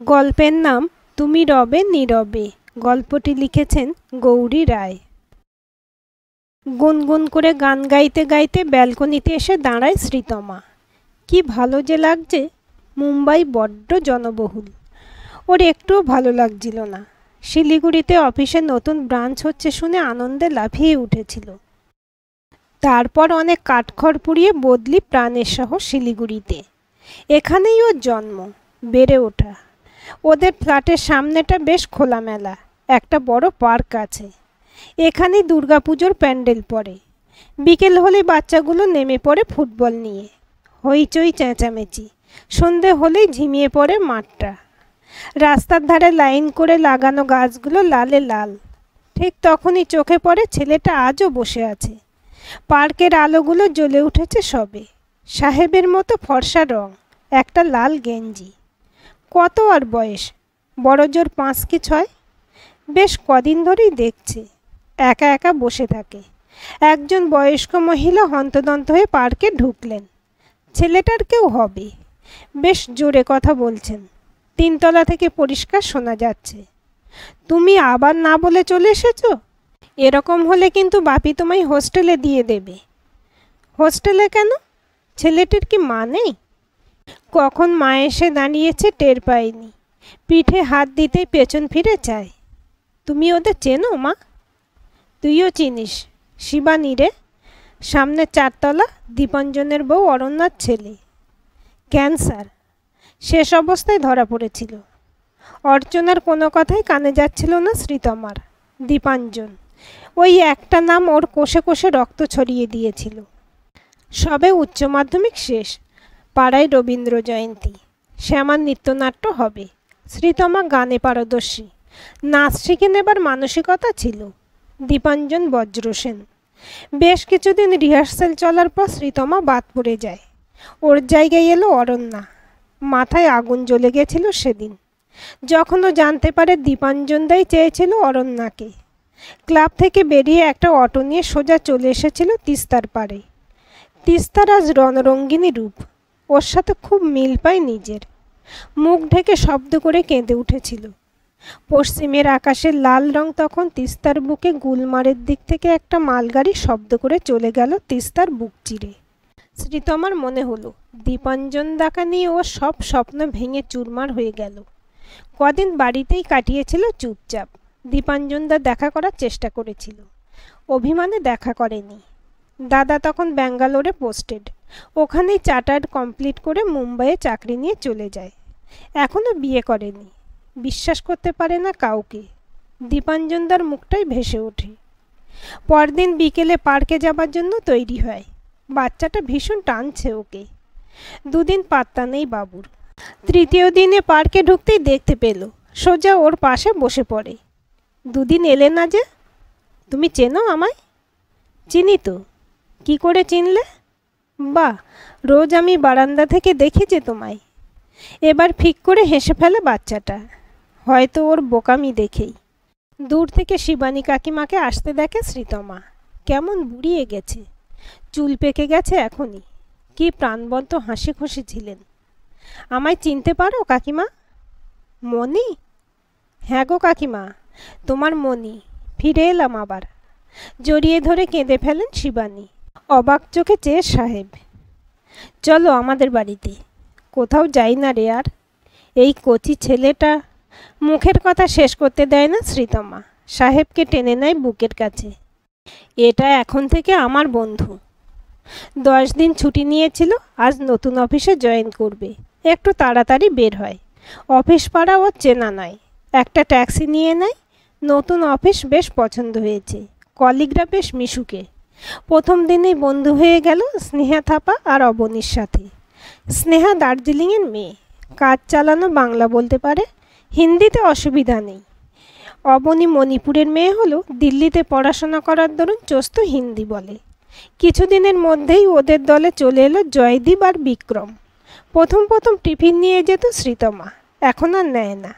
গল্পের নাম তুমি রবে নীরবে। গল্পটি লিখেছেন গৌরী রায়। গুনগুন করে গান গাইতে গাইতে ব্যালকনিতে এসে দাঁড়ায় শ্রীতমা। কি ভালো যে লাগছে। মুম্বাই বড্ড জনবহুল। ওর একটুও ভালো লাগছিল না। শিলিগুড়িতে অফিসে নতুন ব্রাঞ্চ হচ্ছে শুনে আনন্দে লাফিয়ে উঠেছিল। তারপর অনেক কাঠখড় পুড়িয়ে বদলি প্রাণের শহর শিলিগুড়িতে। এখানেই ওর জন্ম, বেড়ে ওঠা। ওদের ফ্ল্যাটের সামনেটা বেশ খোলামেলা, একটা বড় পার্ক আছে। এখানেই দুর্গাপুজোর প্যান্ডেল পড়ে। বিকেল হলে বাচ্চাগুলো নেমে পড়ে ফুটবল নিয়ে। হইচই চেঁচামেচি। সন্ধে হলেই ঝিমিয়ে পড়ে মাঠটা। রাস্তার ধারে লাইন করে লাগানো গাছগুলো লালে লাল। ঠিক তখনই চোখে পড়ে ছেলেটা আজও বসে আছে। পার্কের আলোগুলো জ্বলে উঠেছে সবে। সাহেবের মতো ফর্সা রং, একটা লাল গেঞ্জি। কত আর বয়স? বড় জোর 5 কি 6। বেশ কদিন ধরেই দেখছে একা একা বসে থাকে। একজন বয়স্ক মহিলা হন্তদন্ত হয়ে পার্কে ঢুকলেন। ছেলেটার কেউ হবে। বেশ জোরে কথা বলছেন। 3 তলা থেকে পরিষ্কার শোনা যাচ্ছে। তুমি আবার না বলে চলে এসেছো? এরকম হলে কিন্তু বাপি তোমায় হোস্টেলে দিয়ে দেবে। হোস্টেলে কেন? ছেলেটির কি মা নেই? কখন মা এসে দাঁড়িয়েছে টের পাইনি। পিঠে হাত দিতেই পেছন ফিরে চায়। তুমি ওদের চেনো মা? তুইও চিনিস, শিবানী রে, সামনে 4 তলা, দীপাঞ্জনের বউ অরণ্যার ছেলে। ক্যান্সার, শেষ অবস্থায় ধরা পড়েছিল। অর্চনার কোনো কথাই কানে যাচ্ছিল না শ্রীতমার। দীপাঞ্জন, ওই একটা নাম ওর কোষে কোষে রক্ত ছড়িয়ে দিয়েছিল। সবে উচ্চ মাধ্যমিক শেষ। পাড়ায় রবীন্দ্র জয়ন্তী, শ্যামার নৃত্যনাট্য হবে। শ্রীতমা গানে পারদর্শী, নাচ শিখে নেবার মানসিকতা ছিল। দীপাঞ্জন বজ্রসেন। বেশ কিছুদিন রিহার্সেল চলার পর শ্রীতমা বাদ পড়ে যায়। ওর জায়গায় এলো অরণ্যা। মাথায় আগুন জ্বলে গেছিল সেদিন যখন ও জানতে পারে দীপাঞ্জন দাই চেয়েছিল অরণ্যাকে। ক্লাব থেকে বেরিয়ে একটা অটো নিয়ে সোজা চলে এসেছিল তিস্তার পাড়ে। তিস্তার আজ রণরঙ্গিনী রূপ। ওর সাথে খুব মিল পায় নিজের। মুখ ঢেকে শব্দ করে কেঁদে উঠেছিল। পশ্চিমের আকাশের লাল রং তখন তিস্তার বুকে গুলমারের দিক থেকে একটা মালগাড়ি শব্দ করে চলে গেল তিস্তার বুক চিরে। শ্রীতমার মনে হলো দীপাঞ্জন দাকে নিয়ে ও সব স্বপ্ন ভেঙে চুরমার হয়ে গেল। কদিন বাড়িতেই কাটিয়েছিল চুপচাপ। দীপাঞ্জন দা দেখা করার চেষ্টা করেছিল, অভিমানে দেখা করেনি। দাদা তখন ব্যাঙ্গালোরে পোস্টেড। ওখানেই চার্টার্ড কমপ্লিট করে মুম্বাইয়ে চাকরি নিয়ে চলে যায়। এখনও বিয়ে করেনি। বিশ্বাস করতে পারে না কাউকে। দীপাঞ্জনদার মুখটাই ভেসে ওঠে। পরদিন বিকেলে পার্কে যাবার জন্য তৈরি হয়। বাচ্চাটা ভীষণ টানছে ওকে। 2 দিন পাত্তা নেই বাবুর। তৃতীয় দিনে পার্কে ঢুকতেই দেখতে পেল সোজা ওর পাশে বসে পড়ে। 2 দিন এলে না যে? তুমি চেনো আমায়? চিনি তো। কি করে চিনলে? বাহ, রোজ আমি বারান্দা থেকে দেখেছি তোমায়। এবার ফিক করে হেসে ফেলে বাচ্চাটা, হয়তো ওর বোকামি দেখেই। দূর থেকে শিবানী কাকিমাকে আসতে দেখে শ্রীতমা। কেমন বুড়িয়ে গেছে, চুল পেকে গেছে এখনই। কি প্রাণবন্ত হাসি খুশি ছিলেন। আমায় চিনতে পারো কাকিমা? মনি? হ্যাঁ গো কাকিমা, তোমার মনি। ফিরে এলাম আবার। জড়িয়ে ধরে কেঁদে ফেলেন শিবানী। অবাক চোখে চেয়ে সাহেব। চলো আমাদের বাড়িতে। কোথাও যাই না রে আর। এই কচি ছেলেটা। মুখের কথা শেষ করতে দেয় না শ্রীতমা। সাহেবকে টেনে নেয় বুকের কাছে। এটা এখন থেকে আমার বন্ধু। 10 দিন ছুটি নিয়েছিল, আজ নতুন অফিসে জয়েন করবে। একটু তাড়াতাড়ি বের হয়। অফিস পাড়া ওর চেনা নয়। একটা ট্যাক্সি নিয়ে নেয়। নতুন অফিস বেশ পছন্দ হয়েছে। কলিগরা বেশ মিশুকে। প্রথম দিনেই বন্ধু হয়ে গেল স্নেহা থাপা আর অবনীর সাথে। স্নেহা দার্জিলিংয়ের মেয়ে, কাজ চালানো বাংলা বলতে পারে, হিন্দিতে অসুবিধা নেই। অবনী মণিপুরের মেয়ে হলো দিল্লিতে পড়াশোনা করার দরুন চোস্ত হিন্দি বলে। কিছুদিনের মধ্যেই ওদের দলে চলে এলো জয়দীপ আর বিক্রম। প্রথম টিফিন নিয়ে যেত শ্রীতমা, এখন আর নেয় না।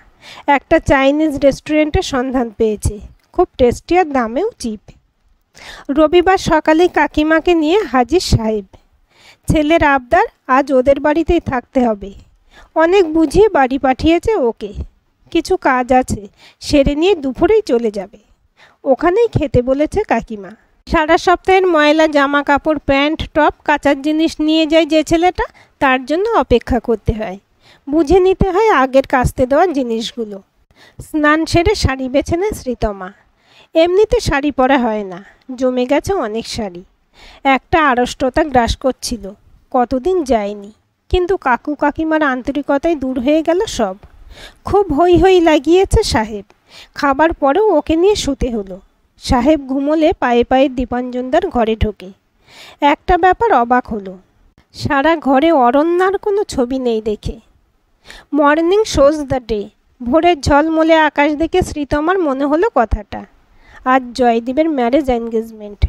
একটা চাইনিজ রেস্টুরেন্টের সন্ধান পেয়েছে, খুব টেস্টি আর দামেও চিপ। রবিবার সকালে কাকিমাকে নিয়ে হাজির সাহেব। ছেলের আবদার, আজ ওদের বাড়িতেই থাকতে হবে। অনেক বুঝিয়ে বাড়ি পাঠিয়েছে ওকে। কিছু কাজ আছে, সেরে নিয়ে দুপুরেই চলে যাবে। ওখানেই খেতে বলেছে কাকিমা। সারা সপ্তাহের ময়লা জামা কাপড়, প্যান্ট, টপ, কাচার জিনিস নিয়ে যায় যে ছেলেটা, তার জন্য অপেক্ষা করতে হয়। বুঝে নিতে হয় আগের কাচতে দেওয়ার জিনিসগুলো। স্নান সেরে শাড়ি বেছে নেয় শ্রীতমা। এমনিতে শাড়ি পরা হয় না, জমে গেছে অনেক শাড়ি। একটা আড়ষ্টতা গ্রাস করছিল, কতদিন যায়নি। কিন্তু কাকু কাকিমার আন্তরিকতায় দূর হয়ে গেল সব। খুব হই হই লাগিয়েছে সাহেব। খাবার পরেও ওকে নিয়ে শুতে হলো। সাহেব ঘুমোলে পায়ে পায়ে দীপাঞ্জনদার ঘরে ঢোকে। একটা ব্যাপার অবাক হলো, সারা ঘরে অরণ্যার কোনো ছবি নেই দেখে। Morning shows the day. ভোরের ঝলমলে আকাশ দেখে শ্রীতমার মনে হলো কথাটা। আজ জয়দীপের ম্যারেজ এনগেজমেন্ট।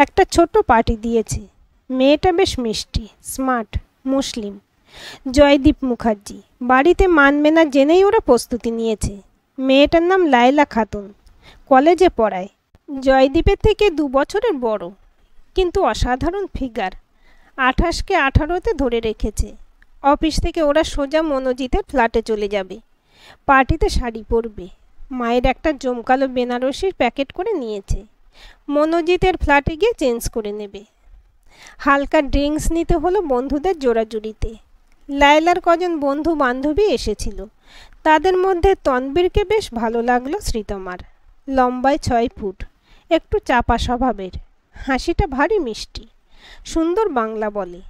একটা ছোট্ট পার্টি দিয়েছে। মেয়েটা বেশ মিষ্টি, স্মার্ট, মুসলিম। জয়দীপ মুখার্জি। বাড়িতে মানবে না জেনেই ওরা প্রস্তুতি নিয়েছে। মেয়েটার নাম লায়লা খাতুন, কলেজে পড়ায়। জয়দীপের থেকে 2 বছরের বড়, কিন্তু অসাধারণ ফিগার। 28কে 18তে ধরে রেখেছে। অফিস থেকে ওরা সোজা মনোজিতের ফ্ল্যাটে চলে যাবে। পার্টিতে শাড়ি পরবে। মায়ের একটা জমকালো বেনারসির প্যাকেট করে নিয়েছে। মনোজিতের ফ্ল্যাটে গিয়ে চেঞ্জ করে নেবে। হালকা ড্রিঙ্কস নিতে হলো বন্ধুদের জোড়াজুড়িতে। লায়লার কজন বন্ধু বান্ধবী এসেছিল। তাদের মধ্যে তনবীরকে বেশ ভালো লাগলো শ্রীতমার। লম্বায় 6 ফুট, একটু চাপা স্বভাবের, হাসিটা ভারী মিষ্টি, সুন্দর বাংলা বলে।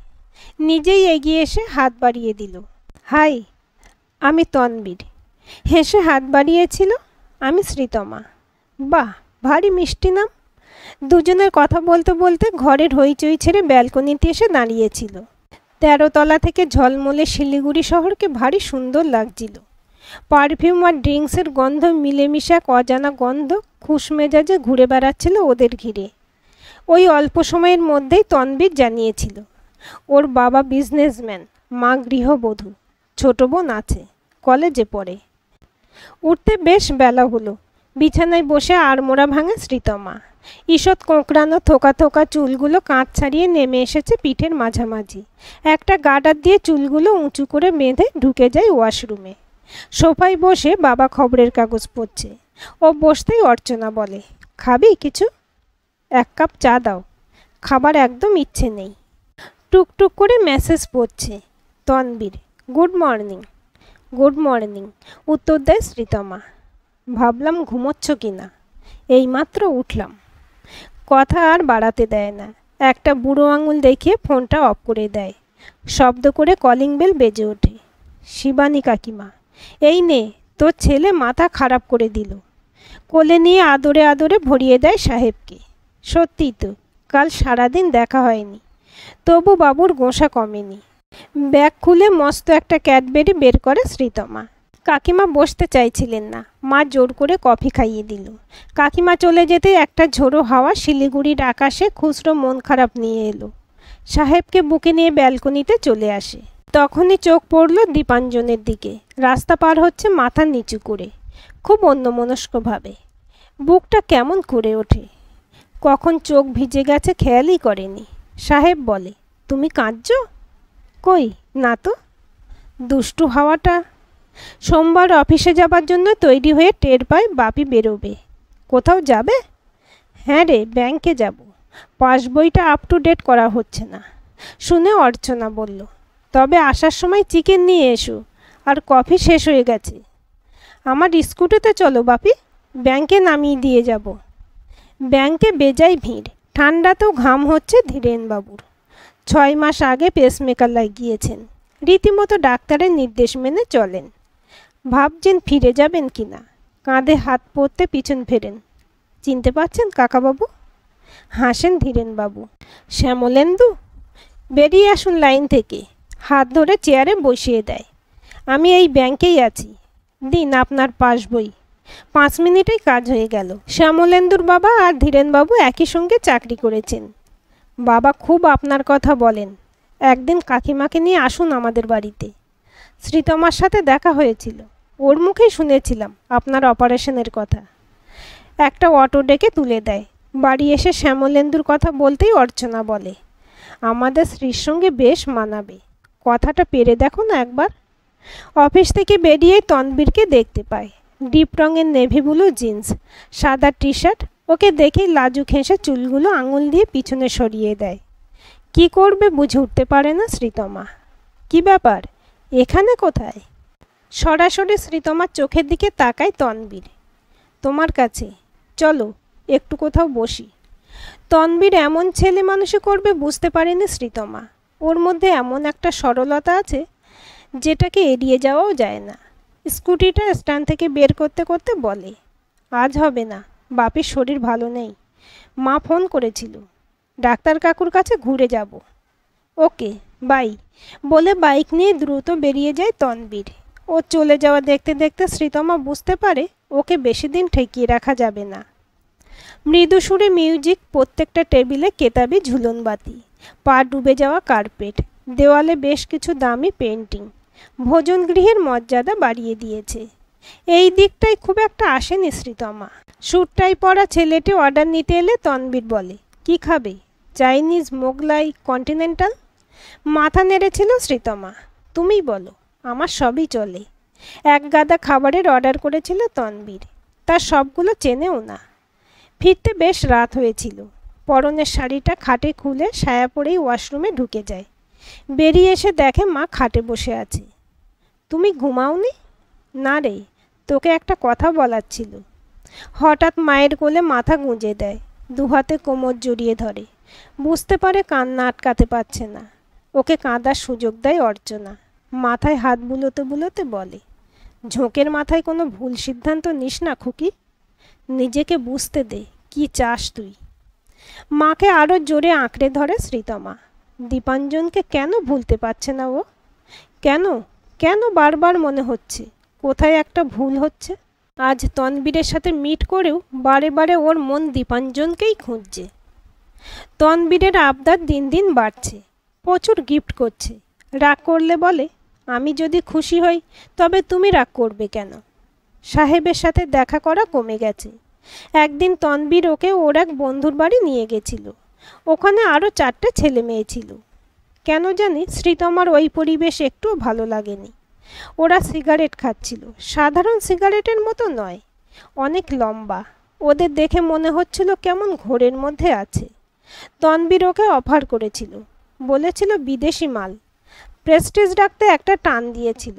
নিজেই এগিয়ে এসে হাত বাড়িয়ে দিল। হাই, আমি তনবীর। হেসে হাত বাড়িয়েছিল। আমি শ্রীতমা। বাহ, ভারী মিষ্টি নাম। দুজনের কথা বলতে বলতে ঘরের হইচই ছেড়ে ব্যালকনিতে এসে দাঁড়িয়েছিল। 13 তলা থেকে ঝলমলে শিলিগুড়ি শহরকে ভারী সুন্দর লাগছিল। পারফিউম আর ড্রিঙ্কসের গন্ধ মিলেমিশে এক অজানা গন্ধ খুশ মেজাজে ঘুরে বেড়াচ্ছিল ওদের ঘিরে। ওই অল্প সময়ের মধ্যেই তনবীর জানিয়েছিল ওর বাবা বিজনেসম্যান, মা গৃহবধূ, ছোট বোন আছে, কলেজে পড়ে। উঠতে বেশ বেলা হলো। বিছানায় বসে আড়মোড়া ভাঙে শ্রীতমা। ঈষৎ কোঁকড়ানো থোকা থোকা চুলগুলো কাঁধ ছাড়িয়ে নেমে এসেছে পিঠের মাঝামাঝি। একটা গার্ডার দিয়ে চুলগুলো উঁচু করে বেঁধে ঢুকে যায় ওয়াশরুমে। সোফায় বসে বাবা খবরের কাগজ পড়ছে। ও বসতেই অর্চনা বলে, খাবি কিছু? 1 কাপ চা দাও। খাবার একদম ইচ্ছে নেই। টুকটুক করে মেসেজ পড়ছে। Tanvir, good morning. Good morning উত্তর দেয় শ্রীতমা। ভাবলাম ঘুমোচ্ছ কি না, এইমাত্র উঠলাম। কথা আর বাড়াতে দেয় না। একটা বুড়ো আঙুল দেখিয়ে ফোনটা অফ করে দেয়। শব্দ করে কলিং বেল বেজে ওঠে। শিবানী কাকিমা। এই নে, তোর ছেলে মাথা খারাপ করে দিল। কোলে নিয়ে আদরে আদরে ভরিয়ে দেয় সাহেবকে। সত্যিই তো, কাল সারাদিন দেখা হয়নি, তবু বাবুর গোঁসা কমেনি। ব্যাগ খুলে মস্ত একটা ক্যাডবেরি বের করে শ্রীতমা। কাকিমা বসতে চাইছিলেন না, মা জোর করে কফি খাইয়ে দিল। কাকিমা চলে যেতে একটা ঝোড়ো হাওয়া শিলিগুড়ির আকাশে খুচরো মন খারাপ নিয়ে এলো। সাহেবকে বুকে নিয়ে ব্যালকনিতে চলে আসে। তখনই চোখ পড়ল দীপাঞ্জনের দিকে। রাস্তা পার হচ্ছে মাথা নিচু করে, খুব অন্যমনস্কভাবে। বুকটা কেমন করে ওঠে। কখন চোখ ভিজে গেছে খেয়ালই করেনি। সাহেব বলে, তুমি কাঁদছো? কই না তো। দুষ্টু হাওয়াটা। সোমবার অফিসে যাবার জন্য তৈরি হয়ে টের পায় বাপি বেরোবে। কোথাও যাবে? হ্যাঁ রে, ব্যাংকে যাব। পাসবইটা আপ টু ডেট করা হচ্ছে না। শুনে অর্চনা বলল, তবে আসার সময় চিকেন নিয়ে এসো, আর কফি শেষ হয়ে গেছে। আমার স্কুটিতে চলো বাপি, ব্যাংকে নামিয়ে দিয়ে যাব। ব্যাংকে বেজায় ভিড়। ঠান্ডাতেও ঘাম হচ্ছে ধীরেনবাবুর। 6 মাস আগে পেসমেকার লাগিয়েছেন। রীতিমতো ডাক্তারের নির্দেশ মেনে চলেন। ভাবছেন ফিরে যাবেন কিনা। কাঁধে হাত পড়তে পিছন ফেরেন। চিনতে পারছেন কাকাবাবু? হাসেন ধীরেনবাবু। শ্যামলেন্দু? বেরিয়ে আসুন লাইন থেকে। হাত ধরে চেয়ারে বসিয়ে দেয়। আমি এই ব্যাংকেই আছি, দিন আপনার পাসবই। 5 মিনিটেই কাজ হয়ে গেল। শ্যামলেন্দুর বাবা আর ধীরেনবাবু একই সঙ্গে চাকরি করেছেন। বাবা খুব আপনার কথা বলেন। একদিন কাকিমাকে নিয়ে আসুন আমাদের বাড়িতে। শ্রীতমার সাথে দেখা হয়েছিল, ওর মুখেই শুনেছিলাম আপনার অপারেশনের কথা। একটা অটো ডেকে তুলে দেয়। বাড়ি এসে শ্যামলেন্দুর কথা বলতেই অর্চনা বলে, আমাদের স্ত্রীর সঙ্গে বেশ মানাবে। কথাটা পেরে দেখো না একবার। অফিস থেকে বেরিয়ে তনবীরকে দেখতে পায়। ডিপ রঙের নেভি ব্লু জিন্স, সাদা টি শার্ট। ওকে দেখেই লাজুক হেসে চুলগুলো আঙুল দিয়ে পিছনে সরিয়ে দেয়। কি করবে বুঝে উঠতে পারে না শ্রীতমা। কি ব্যাপার, এখানে কোথায়? সরাসরি শ্রীতমার চোখের দিকে তাকায় তনবীর। তোমার কাছে, চলো একটু কোথাও বসি। তনবীর এমন ছেলে মানুষই করবে বুঝতে পারেনি শ্রীতমা। ওর মধ্যে এমন একটা সরলতা আছে যেটাকে এড়িয়ে যাওয়াও যায় না। স্কুটিটা স্ট্যান্ড থেকে বের করতে করতে বলে, আজ হবে না, বাপির শরীর ভালো নেই, মা ফোন করেছিল, ডাক্তার কাকুর কাছে ঘুরে যাব। ওকে বাই বলে বাইক নিয়ে দ্রুত বেরিয়ে যায় তনবীর। ও চলে যাওয়া দেখতে দেখতে শ্রীতমা বুঝতে পারে ওকে বেশি দিন ঠেকিয়ে রাখা যাবে না। মৃদু সুরে মিউজিক, প্রত্যেকটা টেবিলে কেতাবি ঝুলনবাতি, পা ডুবে যাওয়া কার্পেট, দেওয়ালে বেশ কিছু দামি পেন্টিং ভোজন গৃহের মর্যাদা বাড়িয়ে দিয়েছে। এই দিকটাই খুব একটা আসেনি শ্রীতমা। স্যুটটাই পরা ছেলেটি অর্ডার নিতে এলে তনবীর বলে, কি খাবে? Chinese, Mughlai, continental? মাথা নেড়েছিল শ্রীতমা। তুমিই বলো, আমার সবই চলে। এক গাদা খাবারের অর্ডার করেছিল তনবীর, তার সবগুলো চেনেও না। ফিরতে বেশ রাত হয়েছিল। পরনের শাড়িটা খাটে খুলে সায়া পরেই ওয়াশরুমে ঢুকে যায়। বেরিয়ে এসে দেখে মা খাটে বসে আছে। তুমি ঘুমাওনি? না রে, তোকে একটা কথা বলার ছিল। হঠাৎ মায়ের কোলে মাথা গুঁজে দেয়, দুহাতে কোমর জড়িয়ে ধরে। বুঝতে পারে কান্না আটকাতে পারছে না। ওকে কাঁদার সুযোগ দেয় অর্চনা। মাথায় হাত বুলোতে বুলোতে বলে, ঝোঁকের মাথায় কোনো ভুল সিদ্ধান্ত নিস না খুকি, নিজেকে বুঝতে দে কি চাস তুই। মাকে আরও জোরে আঁকড়ে ধরে শ্রীতমা। দীপাঞ্জনকে কেন ভুলতে পারছে না ও? কেন কেন বারবার মনে হচ্ছে কোথায় একটা ভুল হচ্ছে। আজ তনবীরের সাথে মিট করেও বারে বারে ওর মন দীপাঞ্জনকেই খুঁজছে। তনবীরের আবদার দিন দিন বাড়ছে, প্রচুর গিফট করছে। রাগ করলে বলে, আমি যদি খুশি হই তবে তুমি রাগ করবে কেন? সাহেবের সাথে দেখা করা কমে গেছে। একদিন তনবীর ওকে ওর এক বন্ধুর বাড়ি নিয়ে গেছিল। ওখানে আরও 4টে ছেলে মেয়ে ছিল। কেন জানি শ্রীতমার ওই পরিবেশ একটুও ভালো লাগেনি। ওরা সিগারেট খাচ্ছিল, সাধারণ সিগারেটের মতো নয়, অনেক লম্বা। ওদের দেখে মনে হচ্ছিল কেমন ঘোরের মধ্যে আছে। তনবীর ওকে অফার করেছিল, বলেছিল বিদেশি মাল। প্রেস্টিজ রাখতে একটা টান দিয়েছিল।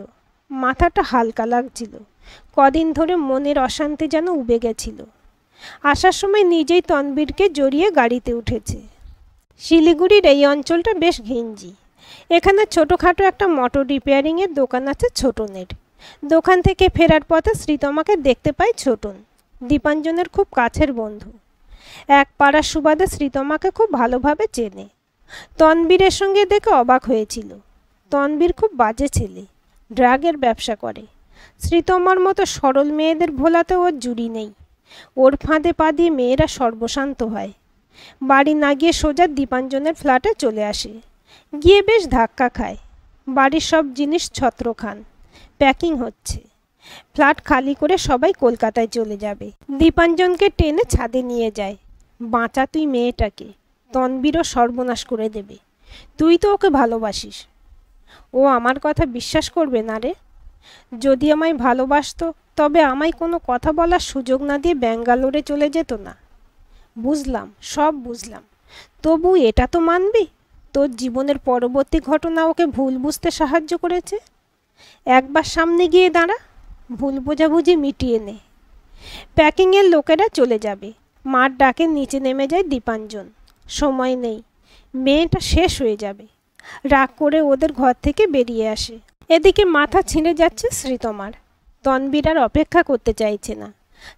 মাথাটা হালকা লাগছিল। কদিন ধরে মনের অশান্তি যেন উবে গেছিল। আসার সময় নিজেই তনবীরকে জড়িয়ে গাড়িতে উঠেছে। শিলিগুড়ির এই অঞ্চলটা বেশ ঘিঞ্জি। এখানে ছোটোখাটো একটা মোটর রিপেয়ারিংয়ের দোকান আছে ছোটনের। দোকান থেকে ফেরার পথে শ্রীতমাকে দেখতে পায় ছোটন, দীপাঞ্জনের খুব কাছের বন্ধু। এক পাড়ার সুবাদে শ্রীতমাকে খুব ভালোভাবে চেনে। তনবীরের সঙ্গে দেখে অবাক হয়েছিল। তনবীর খুব বাজে ছেলে, ড্রাগের ব্যবসা করে। শ্রীতমার মতো সরল মেয়েদের ভোলাতে ওর জুড়ি নেই। ওর ফাঁদে পা দিয়ে মেয়েরা সর্বশান্ত হয়। বাড়ি না গিয়ে সোজা দীপাঞ্জনের ফ্ল্যাটে চলে আসে। গিয়ে বেশ ধাক্কা খায়। বাড়ির সব জিনিস ছত্রখান, প্যাকিং হচ্ছে। ফ্ল্যাট খালি করে সবাই কলকাতায় চলে যাবে। দীপাঞ্জনকে টেনে ছাদে নিয়ে যায়। বাঁচা তুই মেয়েটাকে, তনবীরও সর্বনাশ করে দেবে। তুই তো ওকে ভালোবাসিস। ও আমার কথা বিশ্বাস করবে না রে। যদি আমায় ভালোবাসতো তবে আমায় কোনো কথা বলার সুযোগ না দিয়ে ব্যাঙ্গালোরে চলে যেত না। বুঝলাম, সব বুঝলাম, তবু এটা তো মানবি তোর জীবনের পরবর্তী ঘটনা ওকে ভুল বুঝতে সাহায্য করেছে। একবার সামনে গিয়ে দাঁড়া, ভুল বোঝাবুঝি মিটিয়ে নে। প্যাকিংয়ের লোকেরা চলে যাবে। মার ডাকে নিচে নেমে যায় দীপাঞ্জন। সময় নেই, মেয়েটা শেষ হয়ে যাবে। রাগ করে ওদের ঘর থেকে বেরিয়ে আসে। এদিকে মাথা ছিঁড়ে যাচ্ছে শ্রীতমার। তনবীর আর অপেক্ষা করতে চাইছে না।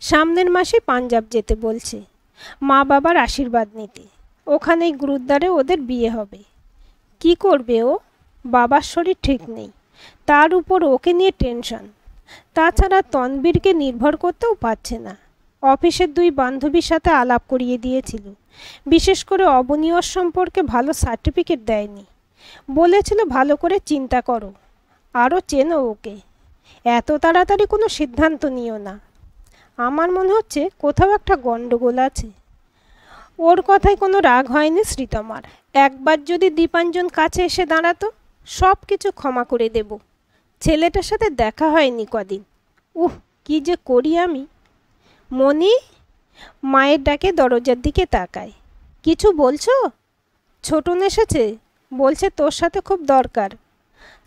সামনের মাসে পাঞ্জাব যেতে বলছে, মা বাবার আশীর্বাদ নিতে। ওখানেই গুরুদ্বারে ওদের বিয়ে হবে। কি করবে ও? বাবার শরীর ঠিক নেই, তার উপর ওকে নিয়ে টেনশন। তাছাড়া তনবীরকে নির্ভর করতেও পারছে না। অফিসের 2 বান্ধবীর সাথে আলাপ করিয়ে দিয়েছিল। বিশেষ করে অবনীয়র সম্পর্কে ভালো সার্টিফিকেট দেয়নি। বলেছিল ভালো করে চিন্তা করো, আরও চেনো ওকে। এত তাড়াতাড়ি কোনো সিদ্ধান্ত নিও না। আমার মনে হচ্ছে কোথাও একটা গণ্ডগোল আছে। ওর কথায় কোনো রাগ হয়নি শ্রীতমার। একবার যদি দীপাঞ্জন কাছে এসে দাঁড়াতো, সব কিছু ক্ষমা করে দেব। ছেলেটার সাথে দেখা হয়নি কদিন। উহ, কি যে করি আমি। মনি, মায়ের ডাকে দরজার দিকে তাকায়। কিছু বলছো? ছোটন এসেছে, বলছে তোর সাথে খুব দরকার।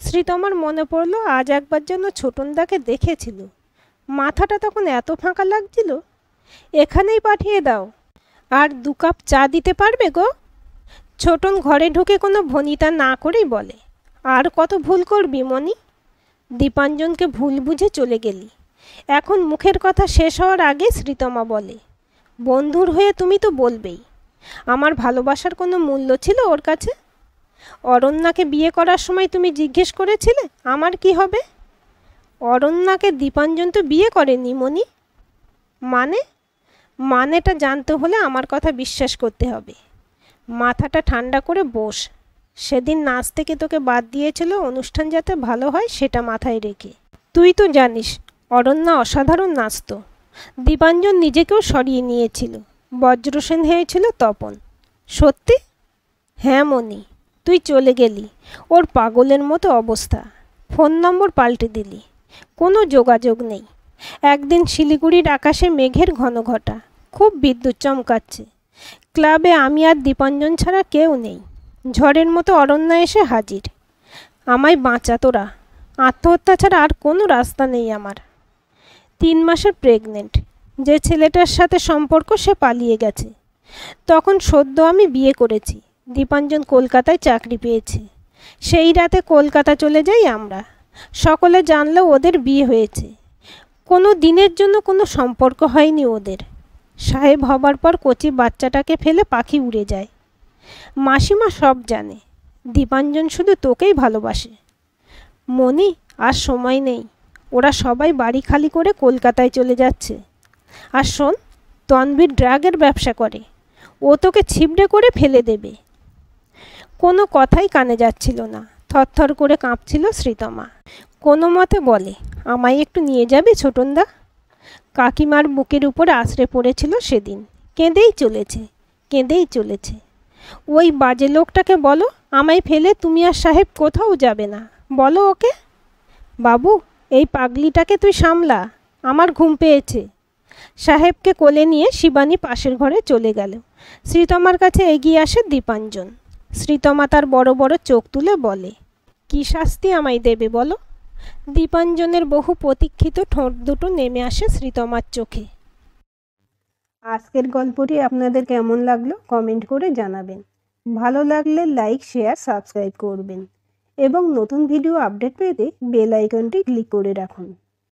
শ্রীতমার মনে পড়লো আজ একবার যেন ছোটনদাকে দেখেছিল। মাথাটা তখন এত ফাঁকা লাগছিল। এখানেই পাঠিয়ে দাও। আর 2 কাপ চা দিতে পারবে গো? ছোটন ঘরে ঢুকে কোনো ভনিতা না করেই বলে, আর কত ভুল করবি মনি? দীপাঞ্জনকে ভুল বুঝে চলে গেলি। এখন মুখের কথা শেষ হওয়ার আগে শ্রীতমা বলে, বন্ধুর হয়ে তুমি তো বলবেই। আমার ভালোবাসার কোনো মূল্য ছিল ওর কাছে? অরণ্যাকে বিয়ে করার সময় তুমি জিজ্ঞেস করেছিলে আমার কি হবে? অরণ্যাকে দীপাঞ্জন তো বিয়ে করেনি মনি। মানেটা জানতে হলে আমার কথা বিশ্বাস করতে হবে। মাথাটা ঠান্ডা করে বস। সেদিন নাচ থেকে তোকে বাদ দিয়েছিল অনুষ্ঠান যাতে ভালো হয় সেটা মাথায় রেখে। তুই তো জানিস অরণ্যা অসাধারণ নাচত। দীপাঞ্জন নিজেকেও সরিয়ে নিয়েছিল। বজ্রসেন হয়েছিল তপন। সত্যি? হ্যাঁ মনি, তুই চলে গেলি। ওর পাগলের মতো অবস্থা। ফোন নম্বর পাল্টে দিলি। কোনো যোগাযোগ নেই। একদিন শিলিগুড়ির আকাশে মেঘের ঘনঘটা, খুব বিদ্যুৎ চমকাচ্ছে। ক্লাবে আমি আর দীপাঞ্জন ছাড়া কেউ নেই। ঝড়ের মতো অরণ্যা এসে হাজির। আমায় বাঁচা তোরা। আত্মহত্যা ছাড়া আর কোনো রাস্তা নেই আমার। 3 মাসের প্রেগনেন্ট। যে ছেলেটার সাথে সম্পর্ক সে পালিয়ে গেছে। তখন সদ্য আমি বিয়ে করেছি। দীপাঞ্জন কলকাতায় চাকরি পেয়েছে। সেই রাতে কলকাতা চলে যাই আমরা। সকলে জানলো ওদের বিয়ে হয়েছে। কোনো দিনের জন্য কোনো সম্পর্ক হয়নি ওদের। সাহেব হবার পর কচি বাচ্চাটাকে ফেলে পাখি উড়ে যায়। মাসিমা সব জানে। দীপাঞ্জন শুধু তোকেই ভালোবাসে। মনি, আর সময় নেই। ওরা সবাই বাড়ি খালি করে কলকাতায় চলে যাচ্ছে। আর শোন, তনবীর ড্রাগের ব্যবসা করে। ও তোকে ছিবড়ে করে ফেলে দেবে। কোনো কথাই কানে যাচ্ছিল না। থরথর করে কাঁপছিল শ্রীতমা। কোনো মতে বলে, আমায় একটু নিয়ে যাবে ছোটনদা? কাকিমার বুকের উপর আছড়ে পড়েছিল সেদিন। কেঁদেই চলেছে। ওই বাজে লোকটাকে বলো আমায় ফেলে তুমি আর সাহেব কোথাও যাবে না। বলো ওকে। বাবু, এই পাগলিটাকে তুই সামলা। আমার ঘুম পেয়েছে। সাহেবকে কোলে নিয়ে শিবানী পাশের ঘরে চলে গেল। শ্রীতমার কাছে এগিয়ে আসে দীপাঞ্জন। শ্রীতমা তার বড় বড় চোখ তুলে বলে, কি শাস্তি আমায় দেবে বলো? দীপাঞ্জনের বহু প্রতীক্ষিত ঠোঁট দুটো নেমে আসে শ্রীতমার চোখে। আজকের গল্পটি আপনাদের কেমন লাগলো কমেন্ট করে জানাবেন। ভালো লাগলে লাইক, শেয়ার, সাবস্ক্রাইব করবেন এবং নতুন ভিডিও আপডেট পেতে বেল আইকনটি ক্লিক করে রাখুন।